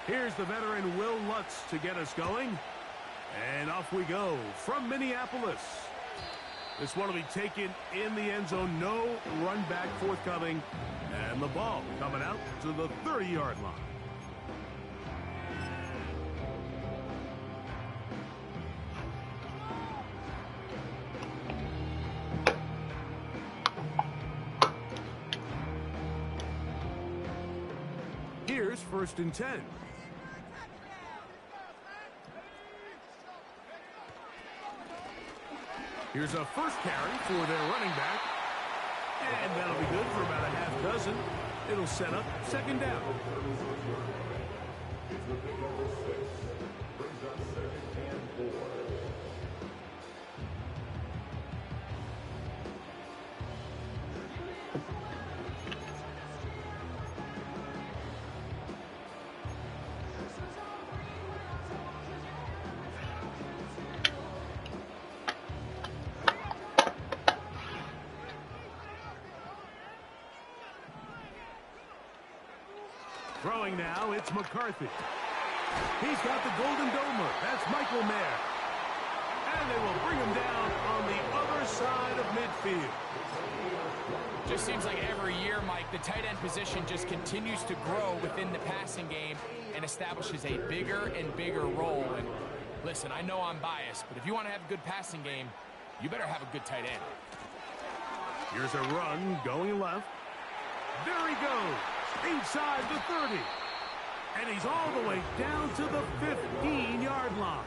Here's the veteran Will Lutz to get us going. And off we go from Minneapolis. This one will be taken in the end zone. No run back forthcoming. And the ball coming out to the 30-yard line. Here's 1st and 10. Here's a first carry for their running back. And that'll be good for about a half dozen. It'll set up 2nd down. Throwing now, it's McCarthy. He's got the Golden Domer. That's Michael Mayer. And they will bring him down on the other side of midfield. Just seems like every year, Mike, the tight end position just continues to grow within the passing game and establishes a bigger and bigger role. And listen, I know I'm biased, but if you want to have a good passing game, you better have a good tight end. Here's a run going left. There he goes. Inside the 30. And he's all the way down to the 15-yard line.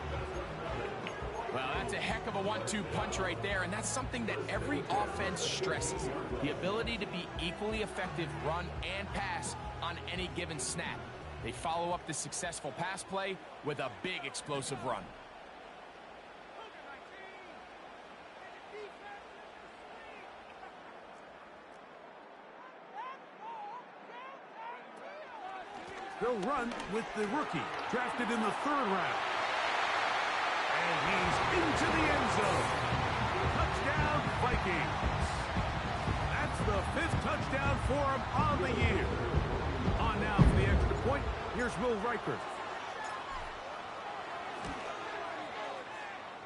Well, that's a heck of a 1-2 punch right there, and that's something that every offense stresses. The ability to be equally effective run and pass on any given snap. They follow up the successful pass play with a big explosive run. They'll run with the rookie, drafted in the 3rd round. And he's into the end zone. Touchdown, Vikings. That's the 5th touchdown for him on the year. On now for the extra point, here's Will Reichert.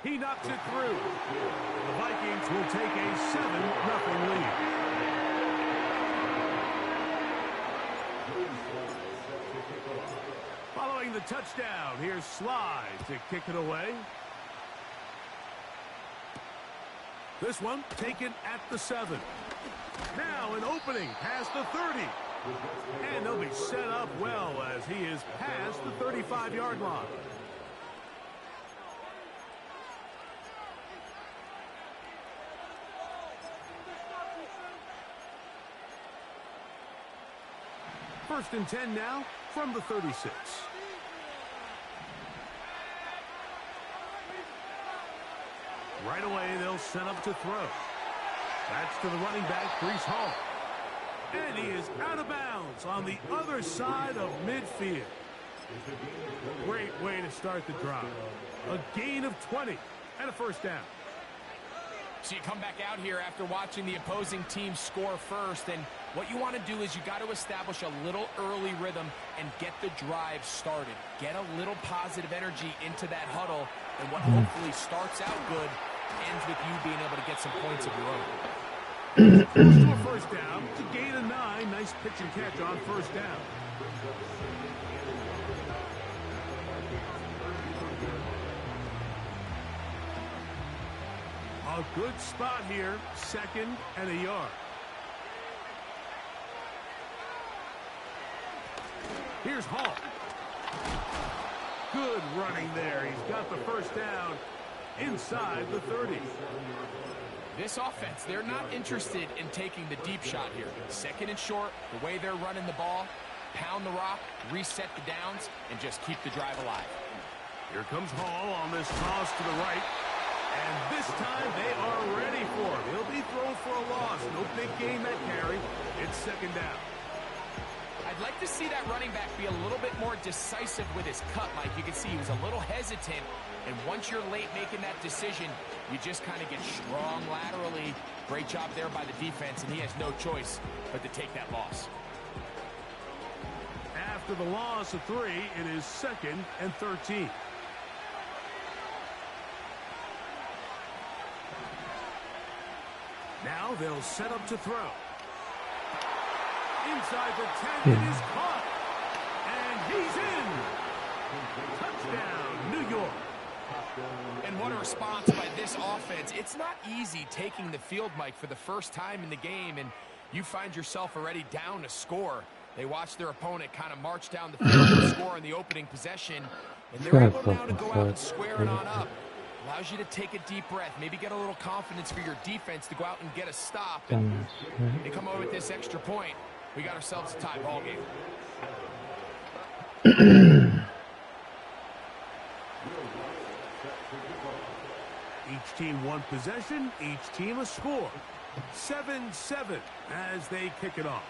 He knocks it through. The Vikings will take a 7-0 lead. Following the touchdown, here's Sly to kick it away. This one taken at the 7. Now an opening past the 30. And they'll be set up well as he is past the 35-yard line. First and 10 now from the 36. Right away, they'll set up to throw. That's to the running back, Breece Hall. And he is out of bounds on the other side of midfield. Great way to start the drive. A gain of 20 and a 1st down. So you come back out here after watching the opposing team score first, and what you want to do is you got to establish a little early rhythm and get the drive started. Get a little positive energy into that huddle, and what hopefully starts out good ends with you being able to get some points of your own. Goes to a 1st down to gain a 9. Nice pitch and catch on 1st down. A good spot here, 2nd and a yard. Here's Hall. Good running there. He's got the 1st down inside the 30. This offense, they're not interested in taking the deep shot here. 2nd and short, the way they're running the ball, pound the rock, reset the downs, and just keep the drive alive. Here comes Hall on this toss to the right. And this time they are ready for him. He'll be thrown for a loss. No big gain that carry. It's 2nd down. I'd like to see that running back be a little bit more decisive with his cut, Mike. You can see he was a little hesitant. And once you're late making that decision, you just kind of get strong laterally. Great job there by the defense, and he has no choice but to take that loss. after the loss of 3, it is 2nd and 13. Now they'll set up to throw. Inside the 10, it is caught. And he's in. Touchdown, New York. And what a response by this offense. It's not easy taking the field, Mike, for the first time in the game, and you find yourself already down a score. They watch their opponent kind of march down the field and score in the opening possession, and they're able now to go out and square it on up. Allows you to take a deep breath, maybe get a little confidence for your defense to go out and get a stop. And they come away with this extra point. We got ourselves a tie ball game. Each team one possession, each team a score. 7-7 as they kick it off.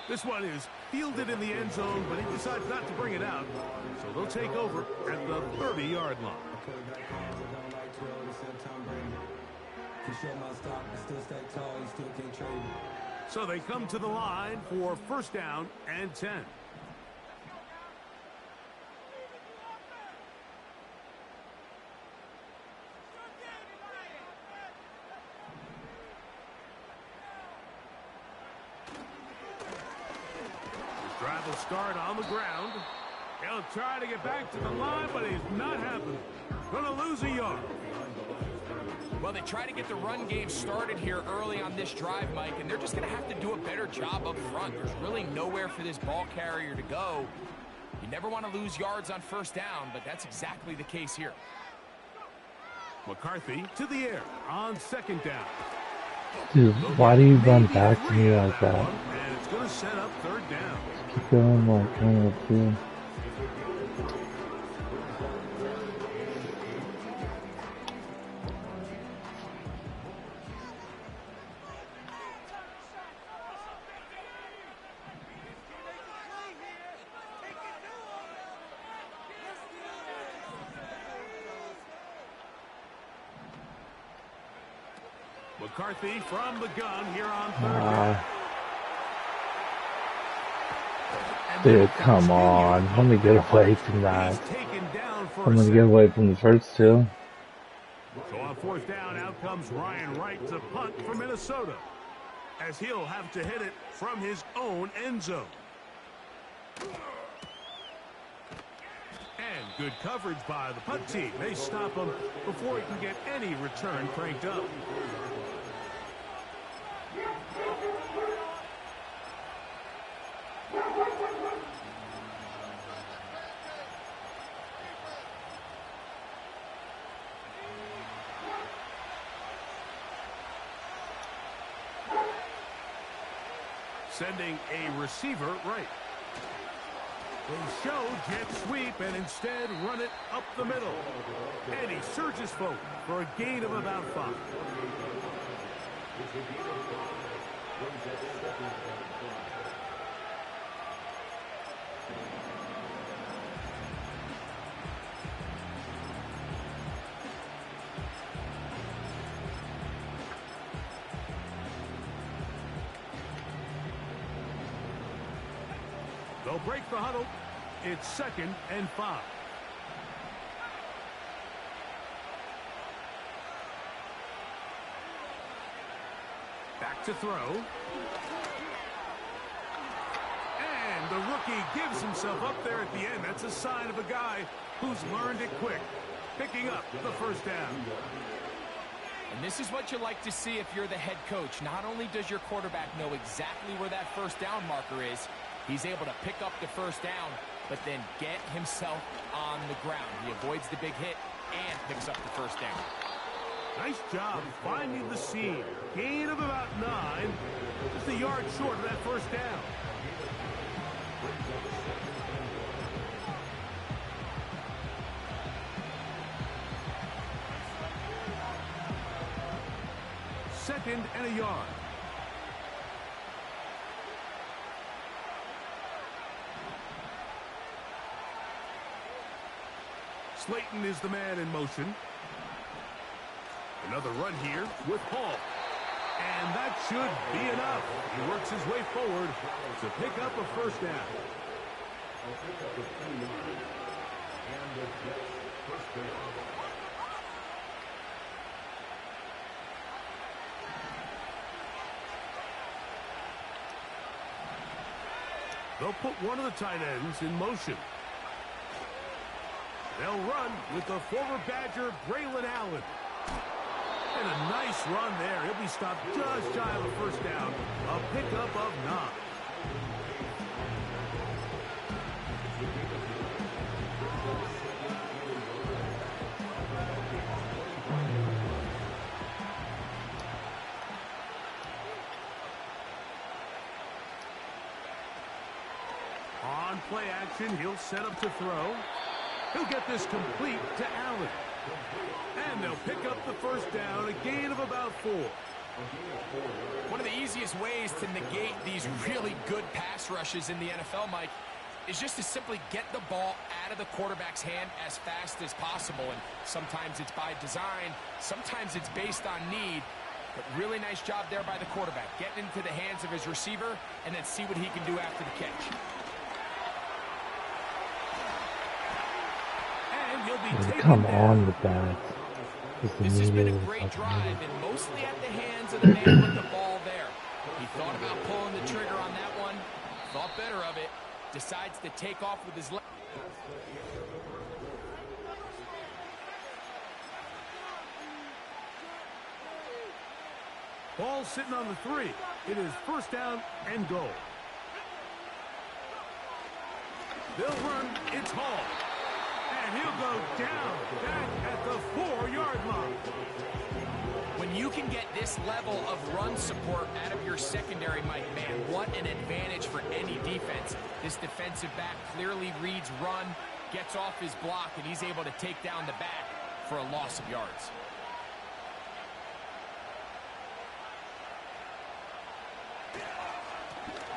This one is fielded in the end zone, but he decides not to bring it out. So they'll take over at the 30-yard line. So they come to the line for 1st down and 10. Drive will start on the ground. He'll try to get back to the line, but he's not happening. Gonna lose a yard. Well, they try to get the run game started here early on this drive, Mike, and they're just going to have to do a better job up front. There's really nowhere for this ball carrier to go. You never want to lose yards on 1st down, but that's exactly the case here. McCarthy to the air on 2nd down. Dude, why do you run back to me like that? And it's going to set up 3rd down. Going like kind of too. McCarthy from the gun here on 3rd down. Dude, come on. Let me get away from that. I'm going to get away from the first 2. So on 4th down, out comes Ryan Wright to punt for Minnesota, as he'll have to hit it from his own end zone. And good coverage by the punt team. They stop him before he can get any return cranked up. Sending a receiver right. They show jet sweep and instead run it up the middle. And he surges forward for a gain of about 5. They'll break the huddle. It's 2nd and 5. Back to throw. And the rookie gives himself up there at the end. That's a sign of a guy who's learned it quick. Picking up the 1st down. And this is what you like to see if you're the head coach. Not only does your quarterback know exactly where that 1st down marker is, he's able to pick up the 1st down, but then get himself on the ground. He avoids the big hit and picks up the 1st down. Nice job finding the seam. Gain of about 9. Just a yard short of that 1st down. Second and a yard. Slayton is the man in motion. Another run here with Hall. And that should be enough. He works his way forward to pick up a 1st down. They'll put one of the tight ends in motion. They'll run with the former Badger, Braylon Allen. And a nice run there. He'll be stopped just shy of a first down. A pickup of 9. On play action, he'll set up to throw. He'll get this complete to Allen. And they'll pick up the first down, a gain of about 4. One of the easiest ways to negate these really good pass rushes in the NFL, Mike, is just to simply get the ball out of the quarterback's hand as fast as possible. And sometimes it's by design, sometimes it's based on need. But really nice job there by the quarterback, getting into the hands of his receiver and then see what he can do after the catch. Come on with that. This has been a great drive, and mostly at the hands of the man with the ball there. He thought about pulling the trigger on that one, thought better of it, decides to take off with his left. Ball sitting on the 3. It is first down and goal. They'll run. It's Hall. And he'll go down back at the 4-yard line. When you can get this level of run support out of your secondary, Mike, man, what an advantage for any defense. This defensive back clearly reads run, gets off his block, and he's able to take down the back for a loss of yards.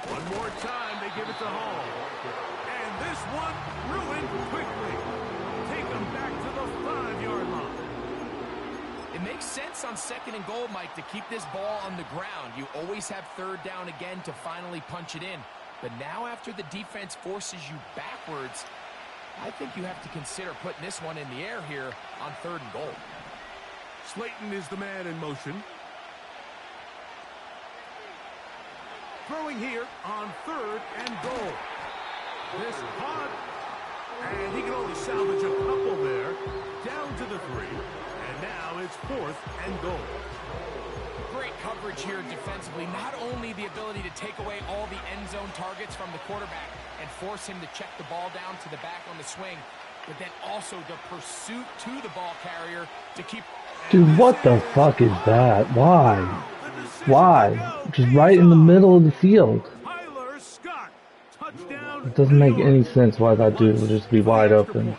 One more time, they give it to Hall. And this one ruined quickly. Take them back to the 5-yard line. It makes sense on 2nd and goal, Mike, to keep this ball on the ground. You always have 3rd down again to finally punch it in. But now after the defense forces you backwards, I think you have to consider putting this one in the air here on 3rd and goal. Slayton is the man in motion. Throwing here on 3rd and goal. This caught, and he can only salvage a couple there. Down to the 3, and now it's 4th and goal. Great coverage here defensively. Not only the ability to take away all the end zone targets from the quarterback and force him to check the ball down to the back on the swing, but then also the pursuit to the ball carrier to keep... Dude, what the fuck is that? Why? Why? Just right in the middle of the field. It doesn't make any sense why that dude would just be wide open.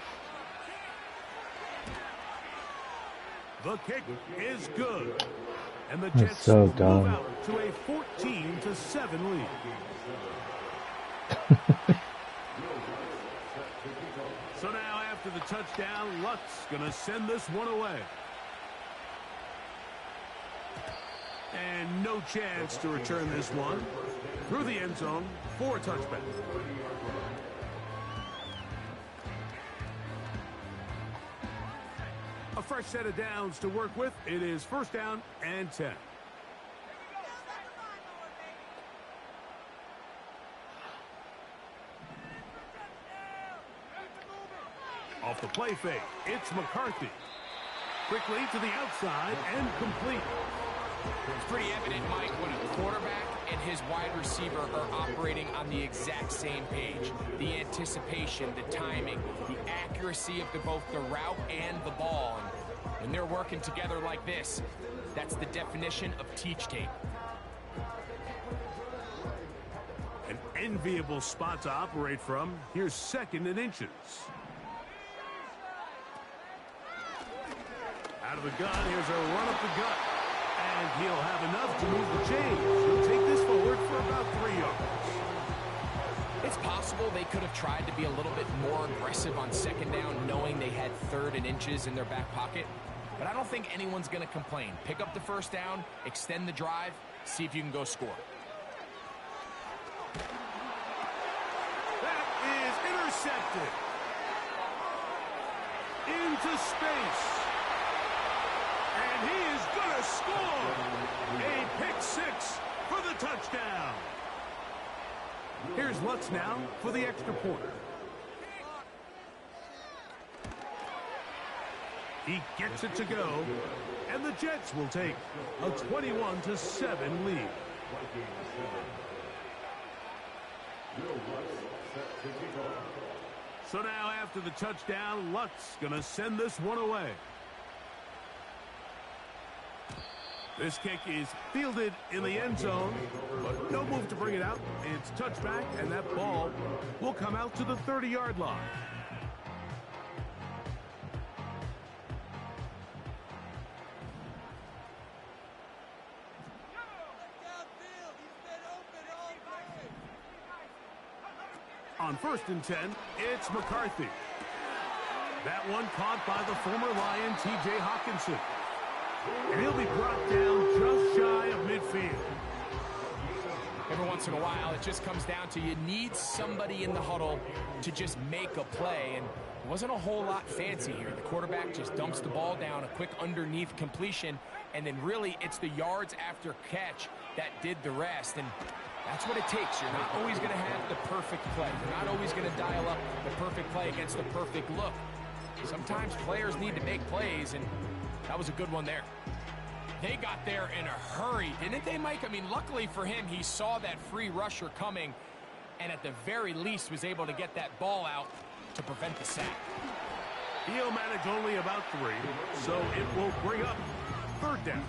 The kick is good. And the That's Jets so move dumb. out to a 14-7 lead. So now after the touchdown, Luck's going to send this one away. And no chance to return this one. Through the end zone for a touchback. A fresh set of downs to work with. It is first down and 10. Off the play fake, it's McCarthy. Quickly to the outside and complete. It's pretty evident, Mike, when a quarterback and his wide receiver are operating on the exact same page. The anticipation, the timing, the accuracy of both the route and the ball. And when they're working together like this, that's the definition of teach tape. An enviable spot to operate from. Here's 2nd and inches. Out of the gun, here's a run up the gut. And he'll have enough to move the chains. He'll take this forward for about 3 yards. It's possible they could have tried to be a little bit more aggressive on 2nd down, knowing they had 3rd and inches in their back pocket. But I don't think anyone's going to complain. Pick up the first down, extend the drive, see if you can go score. That is intercepted. Into space. And he is going to score. A pick six for the touchdown. Here's Lutz now for the extra point. He gets it to go, and the Jets will take a 21-7 lead. So now after the touchdown, Lutz gonna send this one away. This kick is fielded in the end zone, but no move to bring it out. It's touchback, and that ball will come out to the 30-yard line. On 1st and 10, it's McCarthy. That one caught by the former Lion, T.J. Hawkinson. And he'll be brought down just shy of midfield. Every once in a while, it just comes down to you need somebody in the huddle to just make a play. And it wasn't a whole lot fancy here. The quarterback just dumps the ball down, a quick underneath completion, and then really it's the yards after catch that did the rest. And that's what it takes. You're not always going to have the perfect play. You're not always going to dial up the perfect play against the perfect look. Sometimes players need to make plays, and that was a good one there. They got there in a hurry, didn't they, Mike? I mean, luckily for him, he saw that free rusher coming, and at the very least was able to get that ball out to prevent the sack. He'll manage only about 3, so it will bring up 3rd down.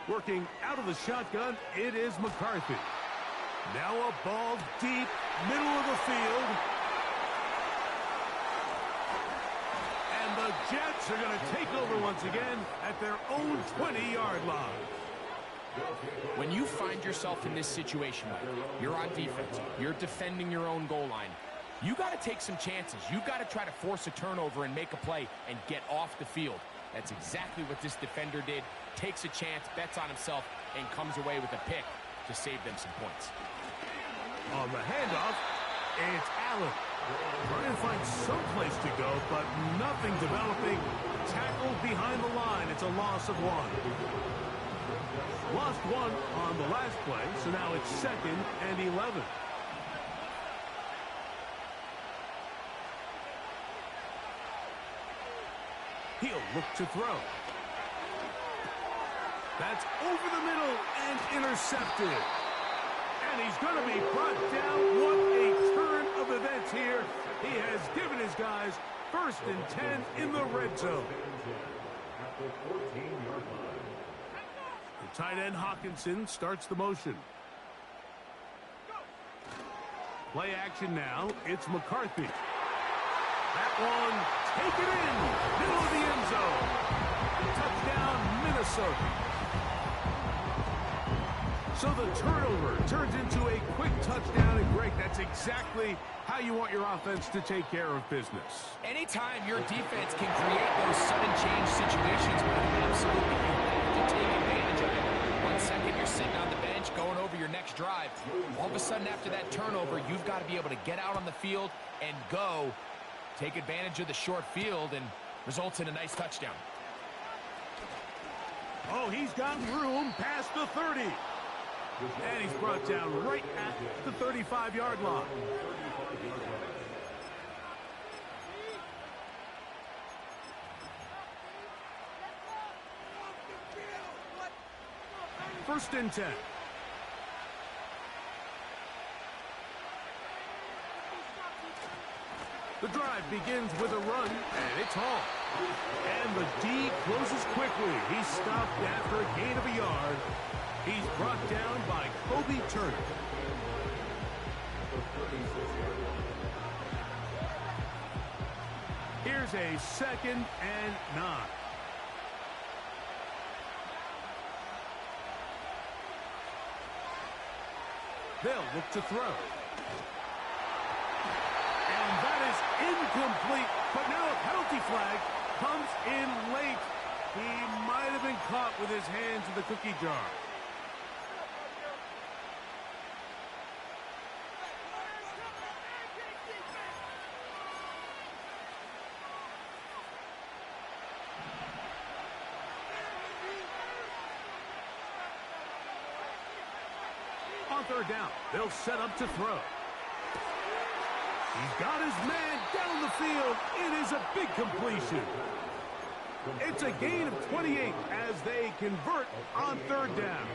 Working out of the shotgun, it is McCarthy. Now a ball deep, middle of the field. And the Jets are going to take over once again at their own 20-yard line. When you find yourself in this situation, Mike, you're on defense, you're defending your own goal line, you got to take some chances. You got to try to force a turnover and make a play and get off the field. That's exactly what this defender did. Takes a chance, bets on himself, and comes away with a pick to save them some points. On the handoff, it's Allen. Trying to find some place to go, but nothing developing. Tackled behind the line. It's a loss of 1. Lost 1 on the last play, so now it's 2nd and 11. He'll look to throw. That's over the middle and intercepted. And he's going to be brought down. What a turn of events here. He has given his guys 1st and 10 in the red zone. The tight end Hawkinson starts the motion. Play action now. It's McCarthy. That one taken in. Middle of the end zone. Touchdown, Minnesota. So the turnover turns into a quick touchdown, and Greg, that's exactly how you want your offense to take care of business. Anytime your defense can create those sudden change situations, absolutely, you have to take advantage of it. 1 second, you're sitting on the bench, going over your next drive. All of a sudden, after that turnover, you've got to be able to get out on the field and go. Take advantage of the short field, and results in a nice touchdown. Oh, he's got room past the 30. And he's brought down right at the 35-yard line. First and 10. The drive begins with a run, and it's Hall. And the D closes quickly. He's stopped after a gain of a yard. He's brought down by Kobe Turner. Here's a 2nd and 9. They'll look to throw. And that is incomplete. But now a penalty flag comes in late. He might have been caught with his hands in the cookie jar. On third down, they'll set up to throw. He's got his man down the field. It is a big completion. It's a gain of 28 as they convert on third down.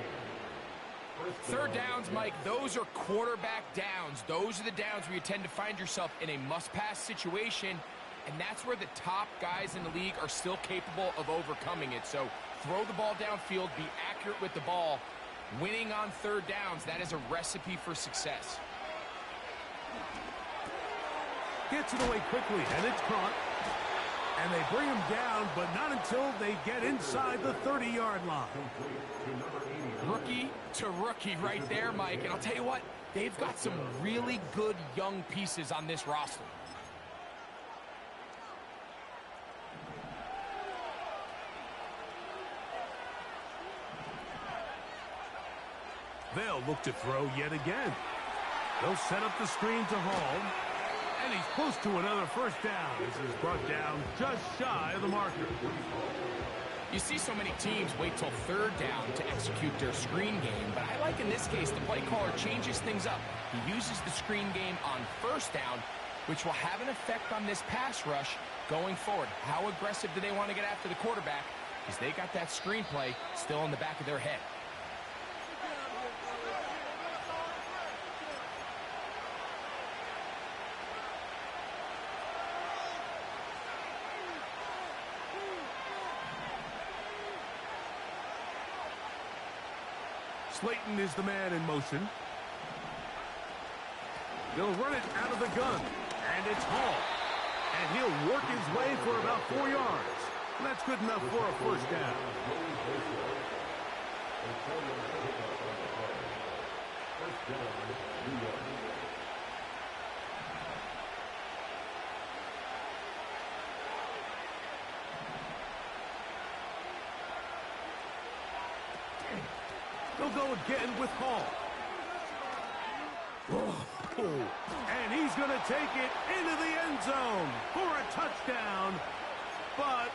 Third downs, Mike, those are quarterback downs. Those are the downs where you tend to find yourself in a must-pass situation, and that's where the top guys in the league are still capable of overcoming it. So throw the ball downfield, be accurate with the ball. Winning on third downs, that is a recipe for success. Gets it away quickly, and it's caught. And they bring him down, but not until they get inside the 30-yard line. Rookie to rookie right there, Mike. And I'll tell you what, they've got some really good young pieces on this roster. They'll look to throw yet again. They'll set up the screen to Hall. And he's close to another first down. This is brought down just shy of the marker. You see so many teams wait till third down to execute their screen game, but I like in this case the play caller changes things up. He uses the screen game on first down, which will have an effect on this pass rush going forward. How aggressive do they want to get after the quarterback? Because they got that screen play still in the back of their head. Slayton is the man in motion. They'll run it out of the gun. And it's Hall. And he'll work his way for about 4 yards. And that's good enough for a first down. They'll go again with Hall. Oh, and he's going to take it into the end zone for a touchdown. But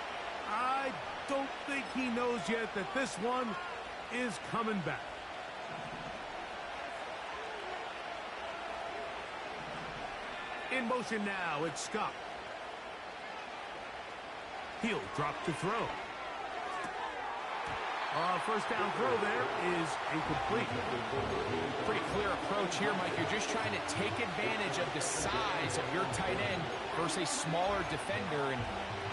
I don't think he knows yet that this one is coming back. In motion now, it's Scott. He'll drop to throw. First down throw there is incomplete. Pretty clear approach here, Mike. You're just trying to take advantage of the size of your tight end versus a smaller defender, and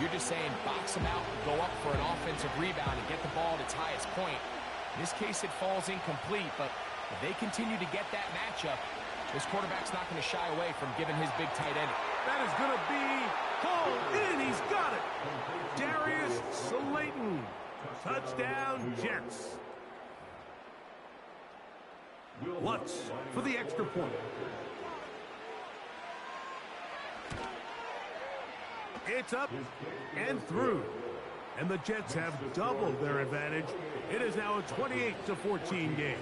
you're just saying box him out, go up for an offensive rebound, and get the ball at its highest point. In this case, it falls incomplete, but if they continue to get that matchup, this quarterback's not going to shy away from giving his big tight end. That is going to be hauled in. He's got it. Darius Slayton. Touchdown, Jets. Lutz for the extra point. It's up and through. And the Jets have doubled their advantage. It is now a 28-14 game.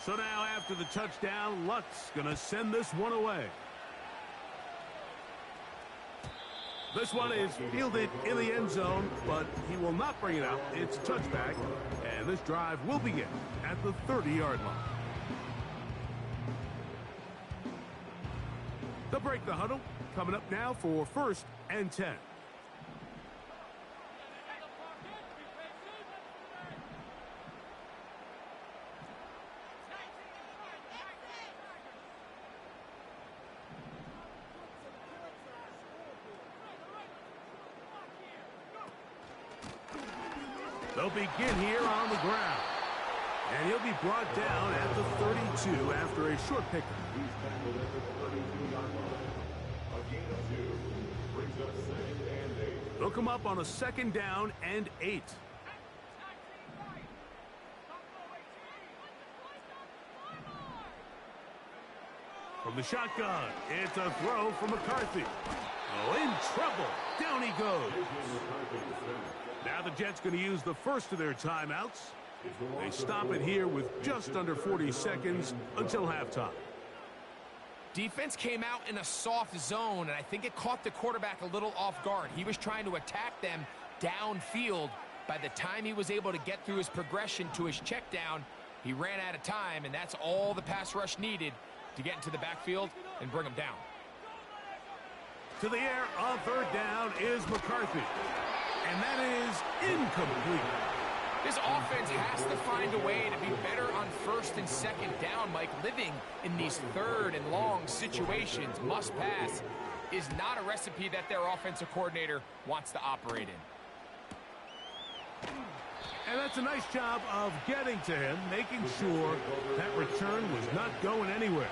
So now after the touchdown, Lutz going to send this one away. This one is fielded in the end zone, but he will not bring it out. It's a touchback, and this drive will begin at the 30-yard line. They'll break the huddle. Coming up now for 1st and 10. They'll begin here on the ground. And he'll he'll be brought down at the 32 after a short pickup. They'll come up on a 2nd down and 8. From the shotgun, it's a throw from McCarthy. Oh, in trouble. Down he goes. Now the Jets going to use the first of their timeouts. They stop it here with just under 40 seconds until halftime. Defense came out in a soft zone, and I think it caught the quarterback a little off guard. He was trying to attack them downfield. By the time he was able to get through his progression to his check down, he ran out of time, and that's all the pass rush needed to get into the backfield and bring him down. To the air on 3rd down is McCarthy. And that is incomplete. This offense has to find a way to be better on 1st and 2nd down, Mike. Living in these 3rd and long situations, must pass, is not a recipe that their offensive coordinator wants to operate in. And that's a nice job of getting to him, making sure that return was not going anywhere.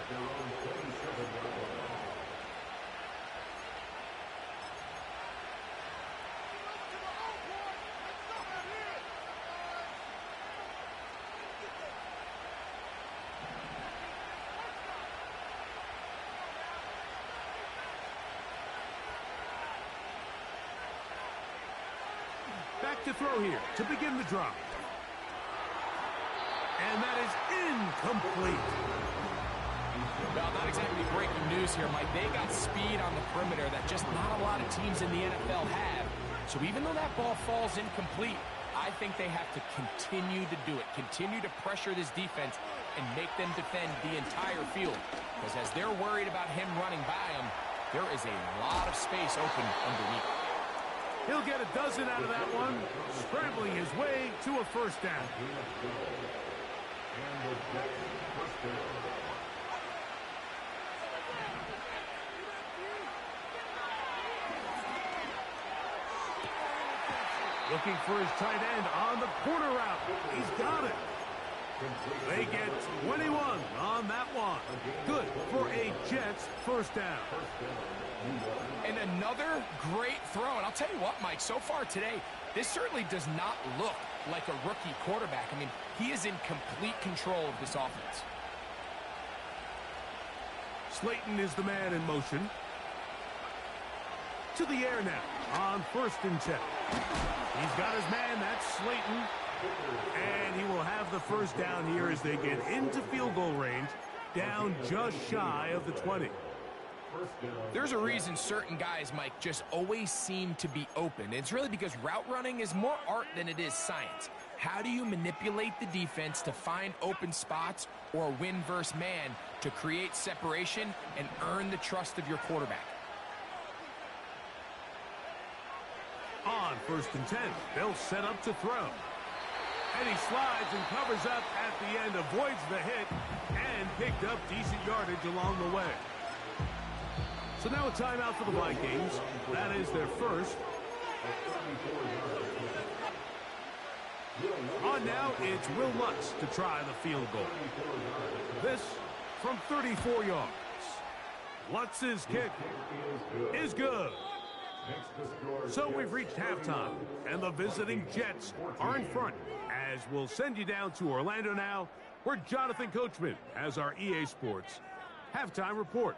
Back to throw here to begin the drive. And that is incomplete. Well, not exactly breaking news here, Mike. They got speed on the perimeter that just not a lot of teams in the NFL have. So even though that ball falls incomplete, I think they have to continue to do it. Continue to pressure this defense and make them defend the entire field. Because as they're worried about him running by them, there is a lot of space open underneath. He'll get a dozen out of that one, scrambling his way to a 1st down. Looking for his tight end on the corner route. He's got it. They get 21 on that one. Good for a Jets 1st down. And another great throw. And I'll tell you what, Mike, so far today, this certainly does not look like a rookie quarterback. I mean, he is in complete control of this offense. Slayton is the man in motion. To the air now on 1st and 10. He's got his man, that's Slayton. And he will have the 1st down here as they get into field goal range, down just shy of the 20. There's a reason certain guys, Mike, just always seem to be open. It's really because route running is more art than it is science. How do you manipulate the defense to find open spots or win versus man to create separation and earn the trust of your quarterback? On 1st and 10, they'll set up to throw. And he slides and covers up at the end, avoids the hit, and picked up decent yardage along the way. So now a timeout for the Vikings. That is their first. On now, it's Will Lutz to try the field goal. This from 34 yards. Lutz's kick is good. So we've reached halftime, and the visiting Jets are in front, as we'll send you down to Orlando now, where Jonathan Coachman has our EA Sports halftime report.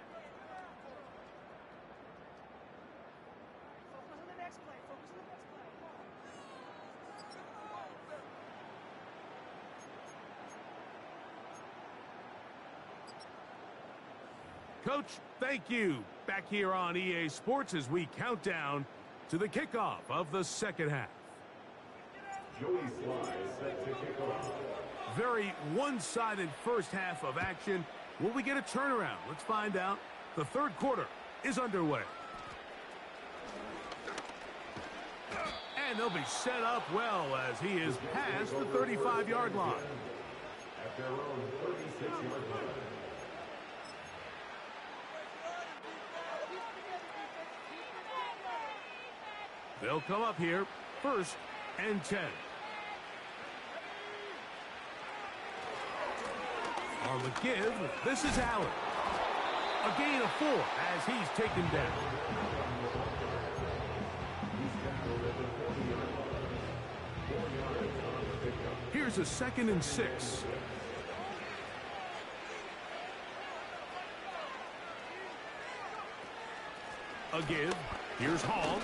Coach, thank you. Back here on EA Sports as we count down to the kickoff of the 2nd half. Very one-sided first half of action. Will we get a turnaround? Let's find out. The 3rd quarter is underway. And they'll be set up well as he is past the 35-yard line. At their own 36-yard line. They'll come up here, 1st and 10. On the give, this is Allen. A gain of 4 as he's taken down. Here's a 2nd and 6. A give. Here's Hall.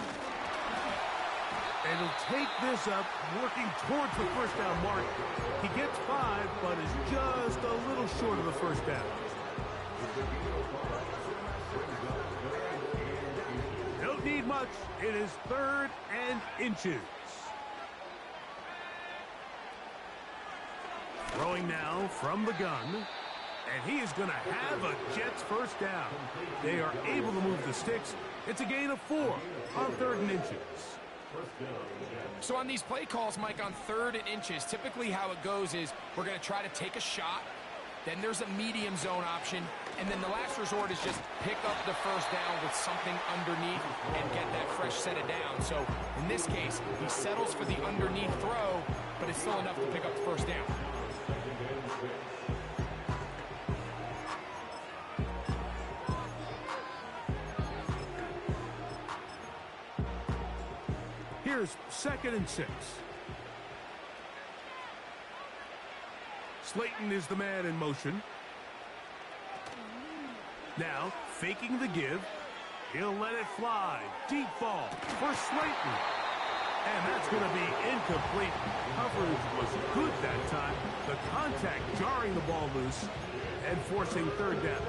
And he'll take this up, working towards the first down mark. He gets 5, but is just a little short of the first down. Don't need much. It is 3rd and inches. Throwing now from the gun. And he is going to have a Jets first down. They are able to move the sticks. It's a gain of 4 on 3rd and inches. So on these play calls, Mike, on 3rd and inches, typically how it goes is we're going to try to take a shot. Then there's a medium zone option. And then the last resort is just pick up the first down with something underneath and get that fresh set of downs. So in this case, he settles for the underneath throw, but it's still enough to pick up the first down. Here's 2nd and 6. Slayton is the man in motion. Now, faking the give. He'll let it fly. Deep ball for Slayton. And that's going to be incomplete. Coverage was good that time. The contact jarring the ball loose and forcing 3rd down.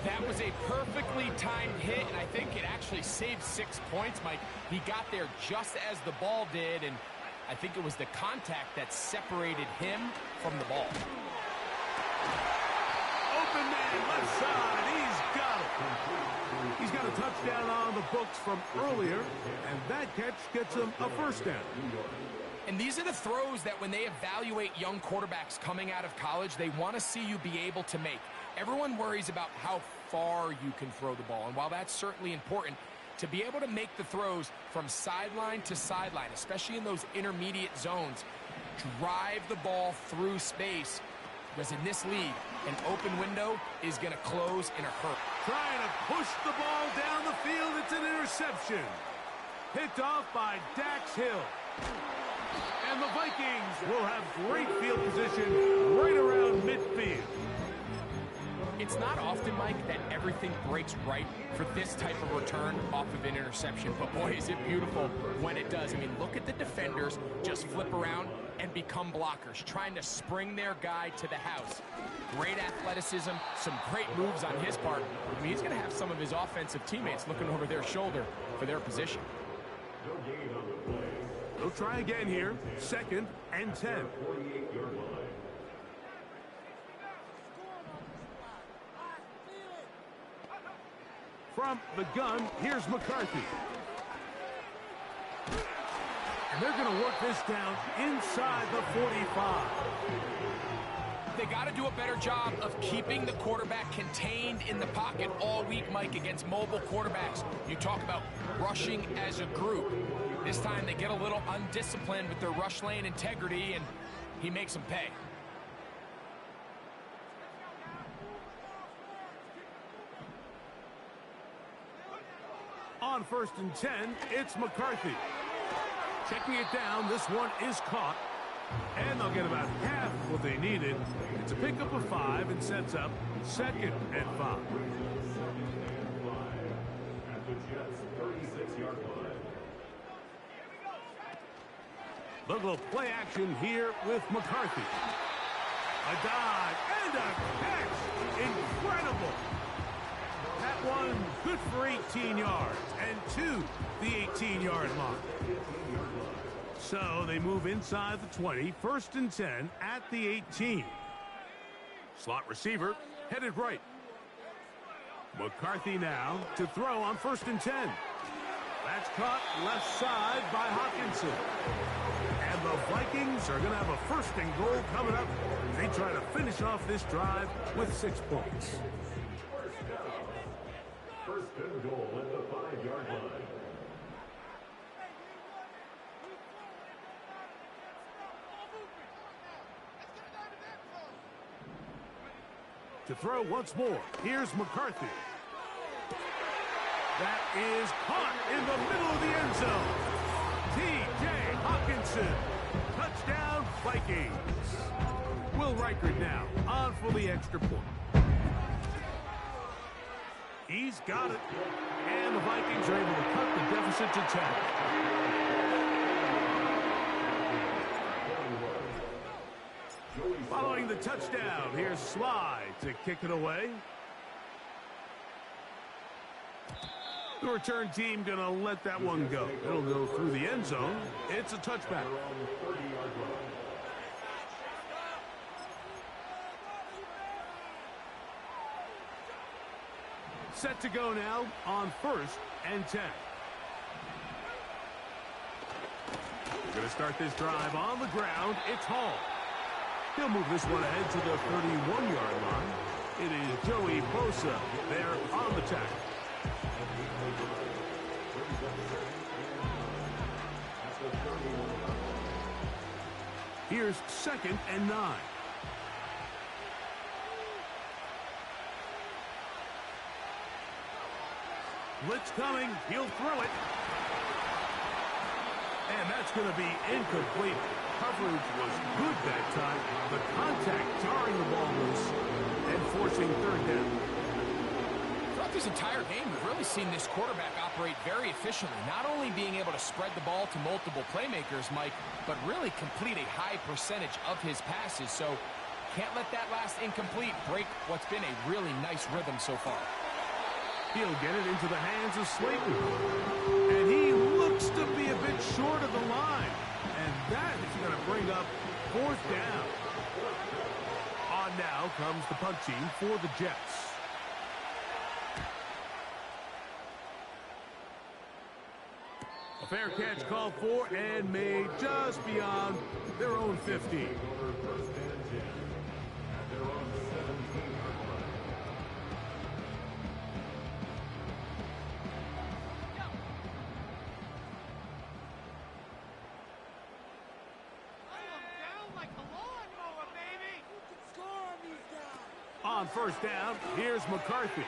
That was a perfectly timed hit, and I think it actually saved 6 points, Mike. He got there just as the ball did, and I think it was the contact that separated him from the ball. Open man, left side. He's got it. He's got a touchdown on the books from earlier, and that catch gets him a first down. And these are the throws that when they evaluate young quarterbacks coming out of college, they want to see you be able to make. Everyone worries about how far you can throw the ball, and while that's certainly important, to be able to make the throws from sideline to sideline, especially in those intermediate zones, drive the ball through space, because in this league, an open window is going to close in a hurry. Trying to push the ball down the field. It's an interception. Picked off by Dax Hill. And the Vikings will have great field position right around midfield. It's not often, Mike, that everything breaks right for this type of return off of an interception. But boy, is it beautiful when it does. I mean, look at the defenders just flip around and become blockers, trying to spring their guy to the house. Great athleticism, some great moves on his part. I mean, he's going to have some of his offensive teammates looking over their shoulder for their position. They'll try again here. 2nd and 10. From the gun, here's McCarthy. And they're going to work this down inside the 45. They got to do a better job of keeping the quarterback contained in the pocket all week, Mike, against mobile quarterbacks. You talk about rushing as a group. This time they get a little undisciplined with their rush lane integrity, and he makes them pay. On 1st and 10, it's McCarthy. Checking it down, this one is caught. And they'll get about half what they needed. It's a pickup of 5 and sets up 2nd and 5. Look at play action here with McCarthy. A dive and a catch. Incredible. That one good for 18 yards and to the 18-yard line. So they move inside the 20, 1st and 10 at the 18. Slot receiver headed right. McCarthy now to throw on 1st and 10. That's caught left side by Hopkinson. And the Vikings are going to have a 1st and goal coming up. They try to finish off this drive with 6 points. 1st and goal at the 5-yard line. To throw once more, here's McCarthy. That is caught in the middle of the end zone. T.J. Hawkinson. Touchdown, Vikings. Will Reichert now on for the extra point. He's got it. And the Vikings are able to cut the deficit to 10. Following the touchdown, here's Sly to kick it away. The return team going to let that one go. It'll go through the end zone. It's a touchback. Set to go now on 1st and 10. We're going to start this drive on the ground. It's Hall. He'll move this one ahead to the 31-yard line. It is Joey Bosa there on the tackle. Here's 2nd and 9. Blitz coming. He'll throw it. And that's going to be incomplete. Coverage was good that time. The contact jarring the ball loose and forcing 3rd down. Throughout this entire game, we've really seen this quarterback operate very efficiently. Not only being able to spread the ball to multiple playmakers, Mike, but really complete a high percentage of his passes. So can't let that last incomplete break what's been a really nice rhythm so far. He'll get it into the hands of Slayton. And he looks to be a bit short of the line. And that is going to bring up 4th down. On now comes the punt team for the Jets. A fair catch called for and made just beyond their own 50. On 1st down, here's McCarthy.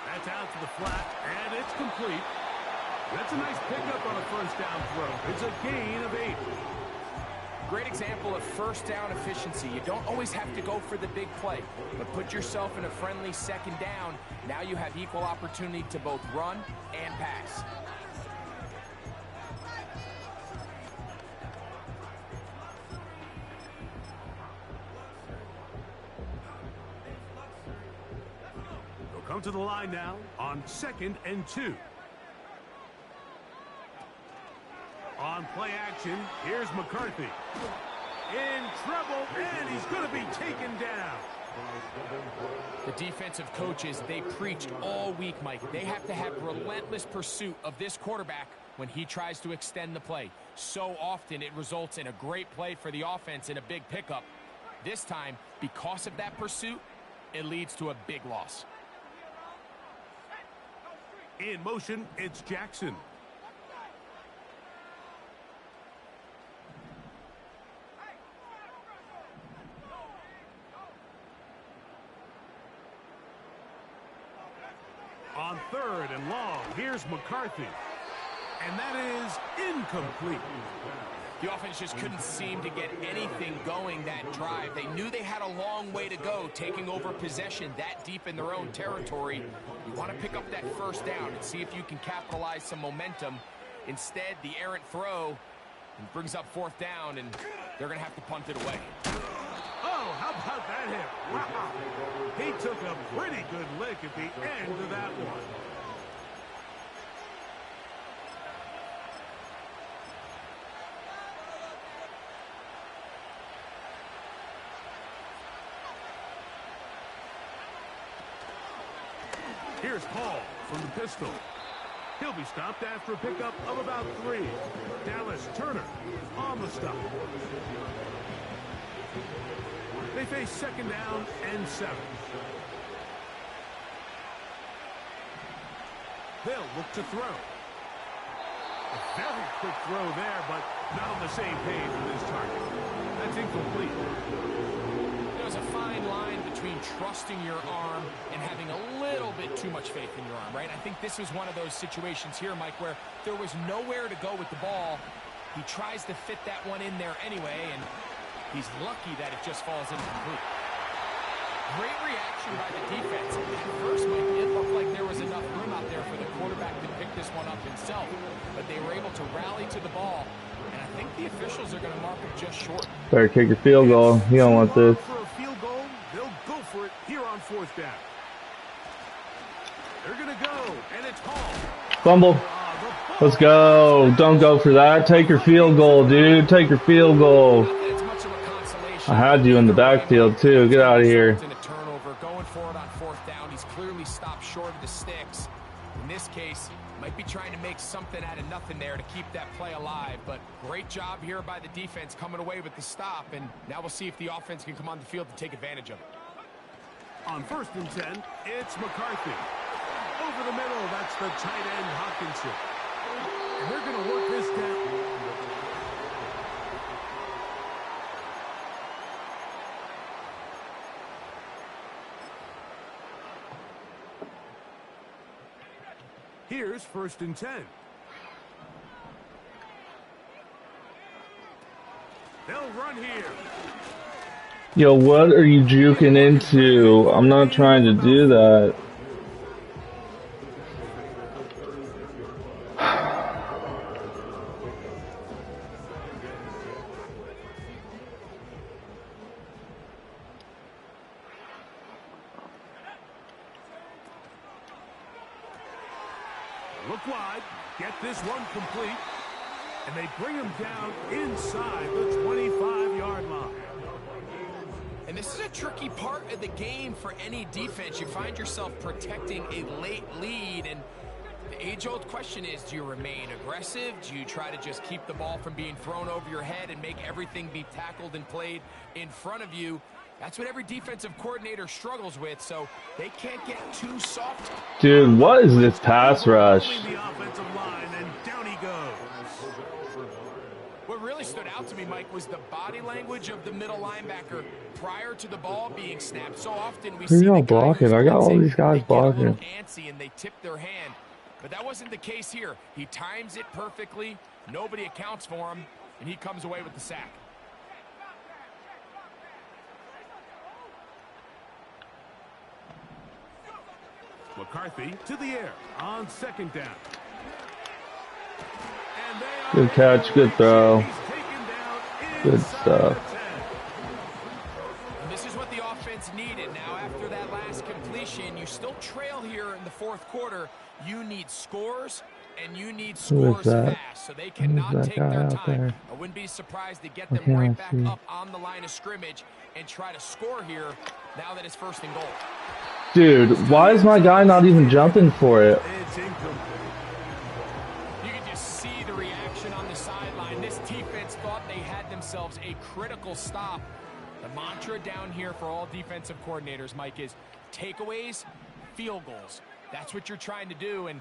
That's out to the flat, and it's complete. That's a nice pickup on a 1st down throw. It's a gain of 8. Great example of 1st down efficiency. You don't always have to go for the big play, but put yourself in a friendly 2nd down. Now you have equal opportunity to both run and pass. Come to the line now on 2nd and 2. On play action, here's McCarthy. In trouble, and he's going to be taken down. The defensive coaches, they preach all week, Mike. They have to have relentless pursuit of this quarterback when he tries to extend the play. So often it results in a great play for the offense and a big pickup. This time, because of that pursuit, it leads to a big loss. In motion, it's Jackson. On 3rd and long, here's McCarthy. And that is incomplete. The offense just couldn't seem to get anything going that drive. They knew they had a long way to go, taking over possession that deep in their own territory. You want to pick up that 1st down and see if you can capitalize some momentum. Instead, the errant throw brings up 4th down, and they're going to have to punt it away. Oh, how about that hit? Wow. He took a pretty good lick at the end of that one. Here's Hall from the pistol. He'll be stopped after a pickup of about 3. Dallas Turner on the stop. They face 2nd down and 7. They'll look to throw. A very quick throw there, but not on the same page with his target. That's incomplete. There's a fine line between trusting your arm and having a little bit too much faith in your arm, right? I think this was one of those situations here, Mike, where there was nowhere to go with the ball. He tries to fit that one in there anyway, and he's lucky that it just falls incomplete. Great reaction by the defense. At first, Mike, it looked like there was enough room out there for the quarterback to pick this one up himself, but they were able to rally to the ball, and I think the officials are going to mark him just short. Better kick your field goal. You don't want this. For a field goal, they'll go for it here on 4th down. They're going to go, and it's Hall. Fumble. Let's go. Don't go for that. Take your field goal, dude. Take your field goal. I had you in the backfield, too. Get out of here. Going for it on 4th down. He's clearly stopped short of the sticks. In this case, might be trying to make something out of nothing there to keep that play alive. But great job here by the defense coming away with the stop. And now we'll see if the offense can come on the field to take advantage of it. On 1st and 10, it's McCarthy. Over the middle, that's the tight end Hawkinson. And they're going to work this down. Here's 1st and 10. They'll run here. Yo, what are you juking into? I'm not trying to do that. Look wide, get this one complete, and they bring him down inside the 25-yard line. And this is a tricky part of the game for any defense. You find yourself protecting a late lead, and the age-old question is, do you remain aggressive? Do you try to just keep the ball from being thrown over your head and make everything be tackled and played in front of you? That's what every defensive coordinator struggles with, so they can't get too soft. Dude, what is this pass rush? The offensive line, and down he goes. What really stood out to me, Mike, was the body language of the middle linebacker prior to the ball being snapped. So often we see the blocking. I got all these guys blocking. They get a little antsy and they tip their hand, but that wasn't the case here. He times it perfectly. Nobody accounts for him, and he comes away with the sack. McCarthy to the air on 2nd down. Good catch, good throw. Good stuff. And this is what the offense needed. Now, after that last completion, you still trail here in the 4th quarter. You need scores, and you need scores fast, so they cannot take their time. I wouldn't be surprised to get them right back up on the line of scrimmage and try to score here now that it's 1st and goal. Dude, why is my guy not even jumping for it? It's incomplete. You can just see the reaction on the sideline. This defense thought they had themselves a critical stop. The mantra down here for all defensive coordinators, Mike, is takeaways, field goals. That's what you're trying to do, and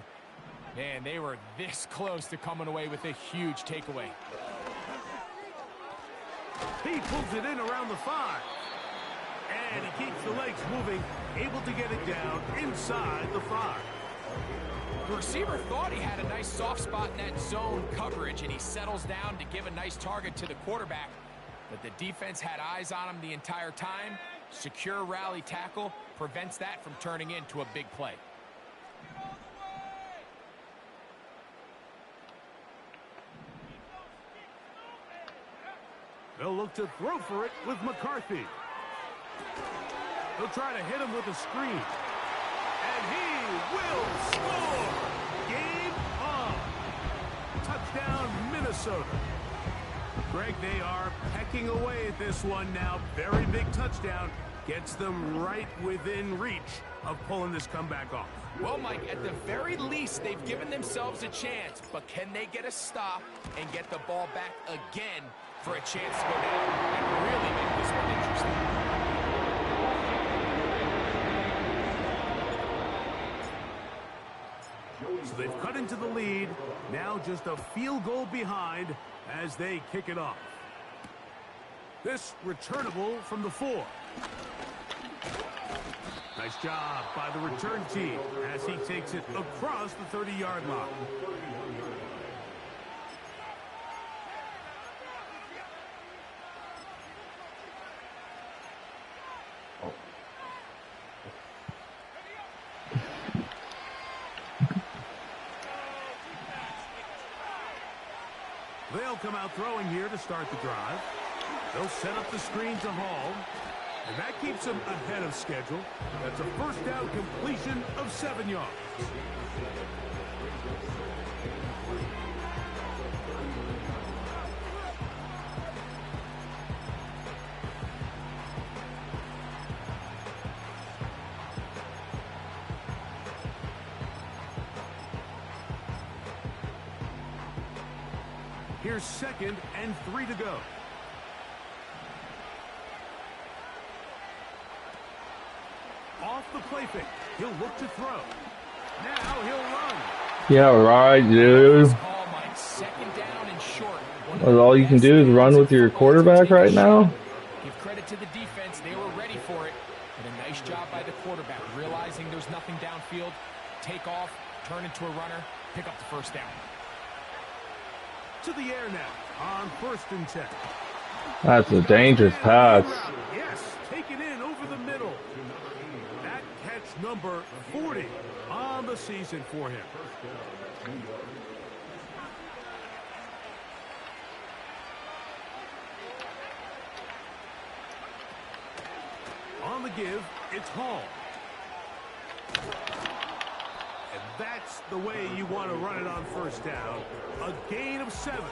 man, they were this close to coming away with a huge takeaway. He pulls it in around the 5. And he keeps the legs moving, able to get it down inside the 5. The receiver thought he had a nice soft spot in that zone coverage, and he settles down to give a nice target to the quarterback. But the defense had eyes on him the entire time. Secure rally tackle prevents that from turning into a big play. They'll look to throw for it with McCarthy. He'll try to hit him with a screen. And he will score! Game on! Touchdown, Minnesota. Greg, they are pecking away at this one now. Very big touchdown. Gets them right within reach of pulling this comeback off. Well, Mike, at the very least, they've given themselves a chance. But can they get a stop and get the ball back again for a chance to go down and really make this one interesting? So they've cut into the lead. Now just a field goal behind as they kick it off. This returnable from the 4. Nice job by the return team as he takes it across the 30-yard line. They'll come out throwing here to start the drive. They'll set up the screen to Hall. And that keeps him ahead of schedule. That's a first down completion of 7 yards. Here's 2nd and 3 to go. Off the play fake. He'll look to throw. Now he'll run. Yeah, right, dude. Well, all you can do is run with your quarterback right now? Give credit to the defense. They were ready for it. And a nice job by the quarterback, realizing there's nothing downfield. Take off, turn into a runner, pick up the first down. To the air now on 1st and 10. That's a dangerous pass. Yes, take it in over the middle. That catch number 40 on the season for him. On the give, it's Hall. And that's the way you want to run it on 1st down. A gain of 7.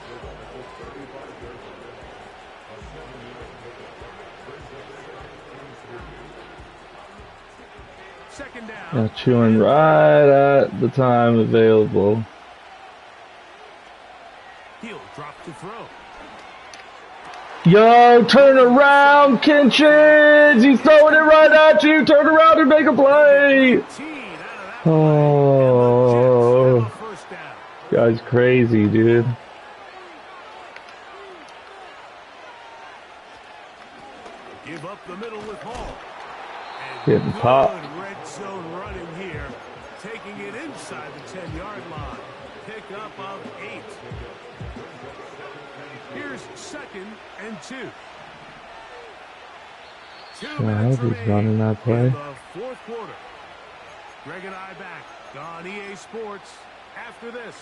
Second down. Yeah, chewing right at the time available. He'll drop to throw. Yo, turn around, Kinchins! He's throwing it right at you! Turn around and make a play! Oh, guy's crazy, dude. Give up the middle with Hall. Getting popped. Red zone running here, taking it inside the 10-yard line. Pick up of 8. Here's 2nd and 2. I hope he's running that play. In the 4th quarter. Greg and I back on EA Sports after this.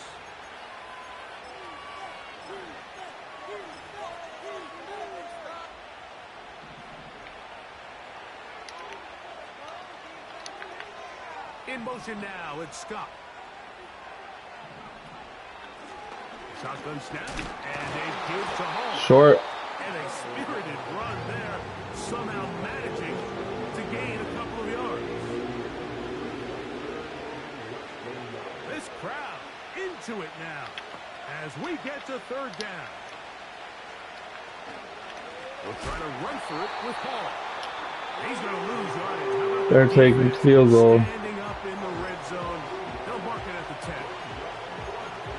In motion now, it's Scott. Shotgun snap, and a give to Hall. Short. And a spirited run there, somehow managing to gain a couple of yards. This crowd into it now as we get to 3rd down. We'll try to run for it with Hall. He's going to lose yardage. They're taking field goal. Standing up in the red zone. They'll mark it at the 10.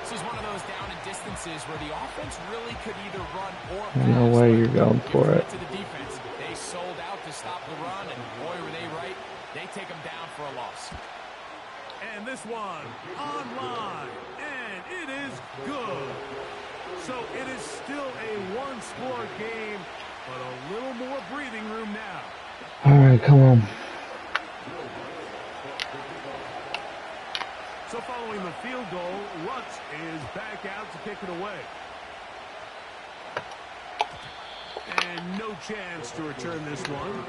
This is one of those down and distances where the offense really could either run or pass. No way you're going for it. To the defense. They sold out to stop the run, and boy, were they right. They take them down for a loss. And this one online, and it is good. So it is still a one-score game, but a little more breathing room now. All right, come on. So following the field goal, Lutz is back out to kick it away. And no chance to return this one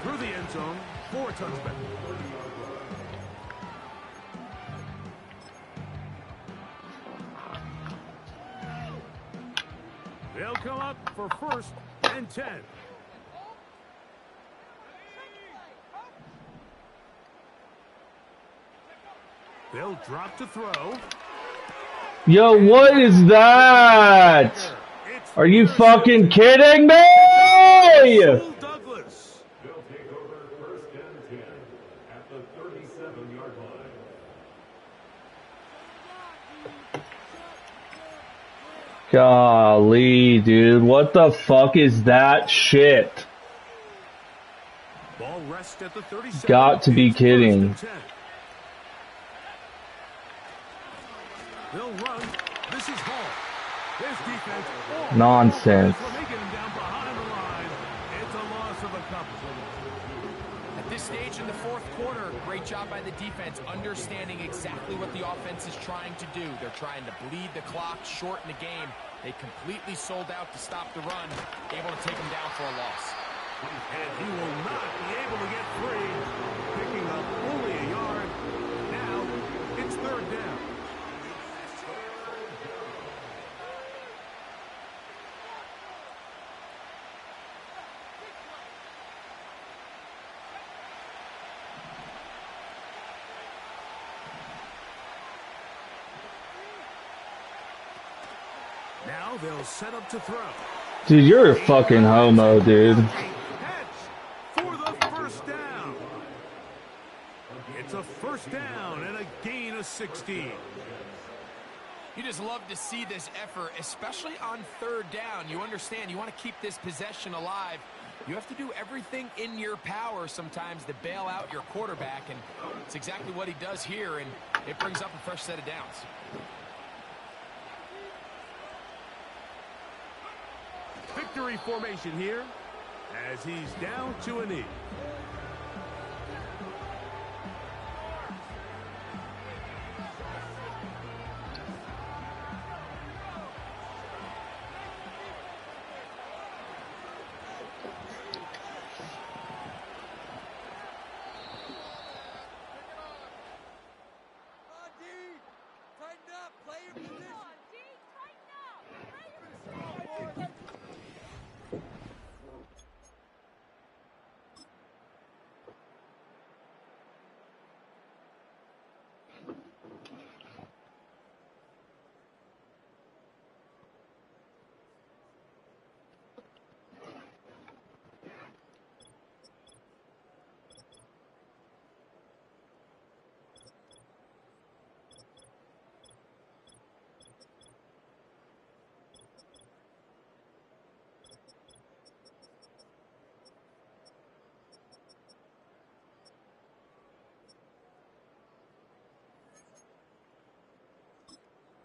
through the end zone for a touchback. They'll come up for 1st and 10. They'll drop to throw. Yo, what is that? Are you fucking kidding me? Douglas. They'll take over 1st and 10 at the 37-yard line. Golly, dude. What the fuck is that shit? Ball rests at the 37. Got to be It's kidding. 1st and 10. They'll run. This is Hall. His defense. Oh, Nonsense. When they get him down behind the line, it's a loss of a couple. At this stage in the fourth quarter, great job by the defense, understanding exactly what the offense is trying to do. They're trying to bleed the clock, shorten the game. They completely sold out to stop the run, able to take them down for a loss. And he will not be able to get free, picking up only a yard. Now, it's 3rd down. Now they'll set up to throw. Dude, you're a fucking homo, dude. Catch for the 1st down. It's a 1st down and a gain of 16. You just love to see this effort, especially on 3rd down. You understand, you want to keep this possession alive. You have to do everything in your power sometimes to bail out your quarterback, and it's exactly what he does here, and it brings up a fresh set of downs. Victory formation here as he's down to a knee.